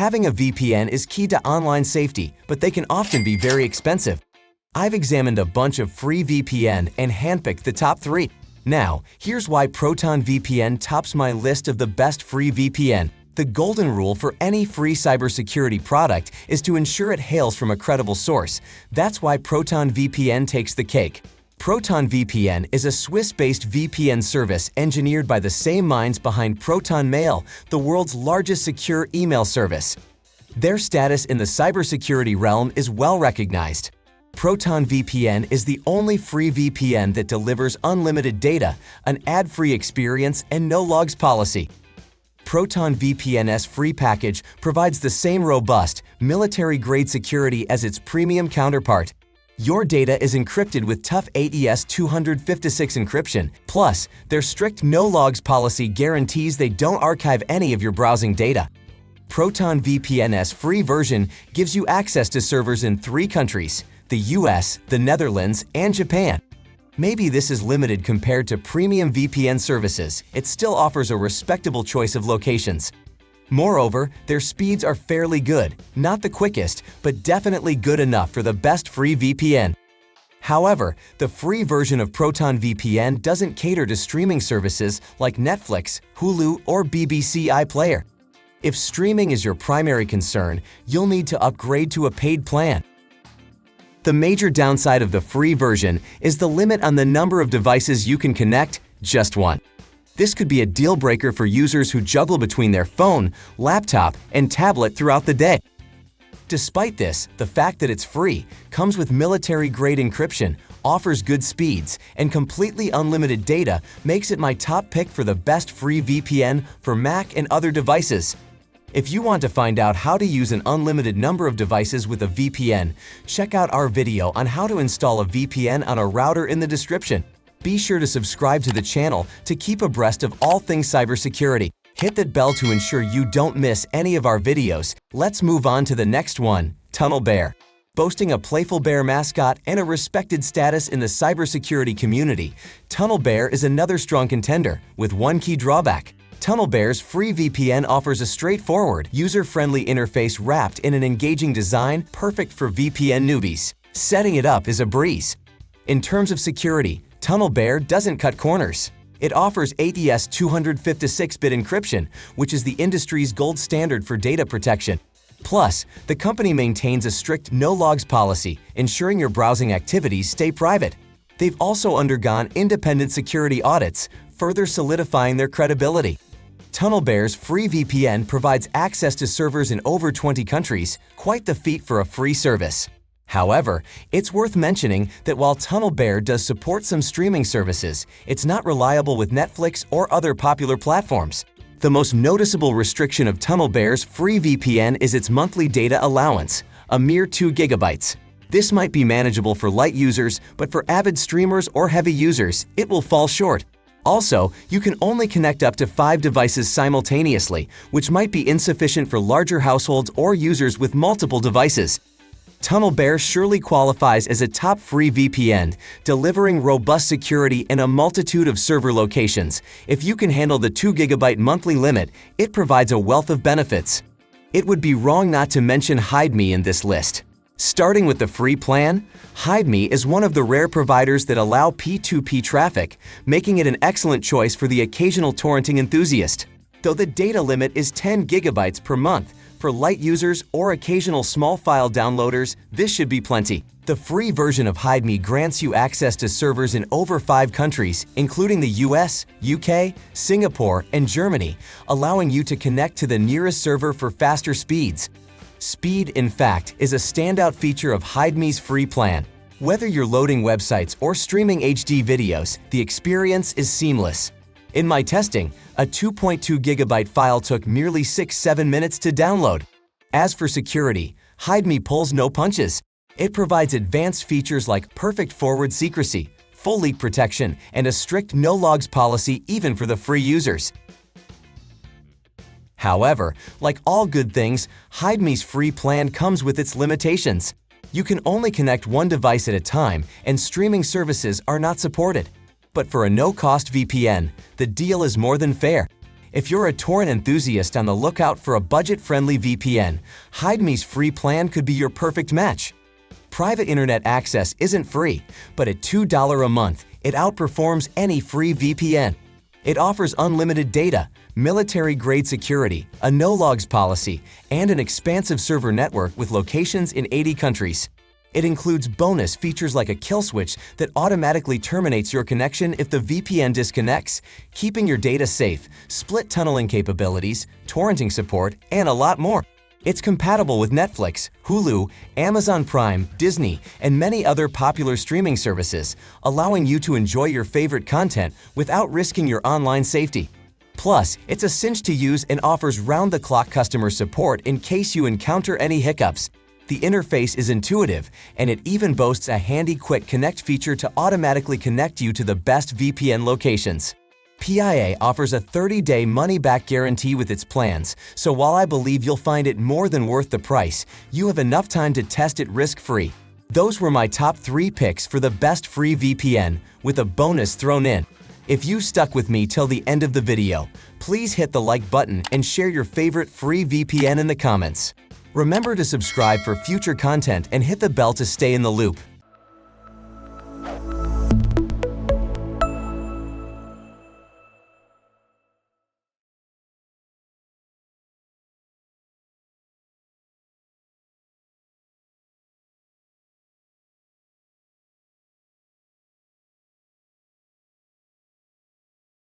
Having a VPN is key to online safety, but they can often be very expensive. I've examined a bunch of free VPN and handpicked the top 3. Now, here's why ProtonVPN tops my list of the best free VPN. The golden rule for any free cybersecurity product is to ensure it hails from a credible source. That's why ProtonVPN takes the cake. ProtonVPN is a Swiss-based VPN service engineered by the same minds behind ProtonMail, the world's largest secure email service. Their status in the cybersecurity realm is well recognized. ProtonVPN is the only free VPN that delivers unlimited data, an ad-free experience, and no logs policy. ProtonVPN's free package provides the same robust, military-grade security as its premium counterpart. Your data is encrypted with tough AES 256 encryption. Plus, their strict no-logs policy guarantees they don't archive any of your browsing data. ProtonVPN's free version gives you access to servers in 3 countries: the US, the Netherlands, and Japan. Maybe this is limited compared to premium VPN services, it still offers a respectable choice of locations. Moreover, their speeds are fairly good, not the quickest, but definitely good enough for the best free VPN. However, the free version of ProtonVPN doesn't cater to streaming services like Netflix, Hulu, or BBC iPlayer. If streaming is your primary concern, you'll need to upgrade to a paid plan. The major downside of the free version is the limit on the number of devices you can connect, just 1. This could be a deal breaker for users who juggle between their phone, laptop, and tablet throughout the day. Despite this, the fact that it's free, comes with military-grade encryption, offers good speeds, and completely unlimited data makes it my top pick for the best free VPN for Mac and other devices. If you want to find out how to use an unlimited number of devices with a VPN, check out our video on how to install a VPN on a router in the description. Be sure to subscribe to the channel to keep abreast of all things cybersecurity. Hit that bell to ensure you don't miss any of our videos. Let's move on to the next one, TunnelBear. Boasting a playful bear mascot and a respected status in the cybersecurity community, TunnelBear is another strong contender, with one key drawback. TunnelBear's free VPN offers a straightforward, user-friendly interface wrapped in an engaging design perfect for VPN newbies. Setting it up is a breeze. In terms of security, TunnelBear doesn't cut corners. It offers AES 256-bit encryption, which is the industry's gold standard for data protection. Plus, the company maintains a strict no-logs policy, ensuring your browsing activities stay private. They've also undergone independent security audits, further solidifying their credibility. TunnelBear's free VPN provides access to servers in over 20 countries, quite the feat for a free service. However, it's worth mentioning that while TunnelBear does support some streaming services, it's not reliable with Netflix or other popular platforms. The most noticeable restriction of TunnelBear's free VPN is its monthly data allowance, a mere 2 gigabytes. This might be manageable for light users, but for avid streamers or heavy users, it will fall short. Also, you can only connect up to 5 devices simultaneously, which might be insufficient for larger households or users with multiple devices. TunnelBear surely qualifies as a top free VPN, delivering robust security in a multitude of server locations. If you can handle the 2 gigabyte monthly limit, it provides a wealth of benefits. It would be wrong not to mention HideMe in this list. Starting with the free plan, HideMe is one of the rare providers that allow P2P traffic, making it an excellent choice for the occasional torrenting enthusiast. Though the data limit is 10 gigabytes per month, for light users or occasional small file downloaders, this should be plenty. The free version of HideMe grants you access to servers in over 5 countries, including the US, UK, Singapore, and Germany, allowing you to connect to the nearest server for faster speeds. Speed, in fact, is a standout feature of HideMe's free plan. Whether you're loading websites or streaming HD videos, the experience is seamless. In my testing, a 2.2 gigabyte file took merely 6-7 minutes to download. As for security, HideMe pulls no punches. It provides advanced features like perfect forward secrecy, full leak protection, and a strict no-logs policy even for the free users. However, like all good things, HideMe's free plan comes with its limitations. You can only connect 1 device at a time, and streaming services are not supported. But for a no-cost VPN, the deal is more than fair. If you're a torrent enthusiast on the lookout for a budget-friendly VPN, HideMe's free plan could be your perfect match. Private internet access isn't free, but at $2 a month, it outperforms any free VPN. It offers unlimited data, military-grade security, a no-logs policy, and an expansive server network with locations in 80 countries. It includes bonus features like a kill switch that automatically terminates your connection if the VPN disconnects, keeping your data safe, split tunneling capabilities, torrenting support, and a lot more. It's compatible with Netflix, Hulu, Amazon Prime, Disney, and many other popular streaming services, allowing you to enjoy your favorite content without risking your online safety. Plus, it's a cinch to use and offers round-the-clock customer support in case you encounter any hiccups. The interface is intuitive, and it even boasts a handy Quick Connect feature to automatically connect you to the best VPN locations. PIA offers a 30-day money-back guarantee with its plans, so while I believe you'll find it more than worth the price, you have enough time to test it risk-free. Those were my top 3 picks for the best free VPN, with a bonus thrown in. If you stuck with me till the end of the video, please hit the like button and share your favorite free VPN in the comments. Remember to subscribe for future content and hit the bell to stay in the loop.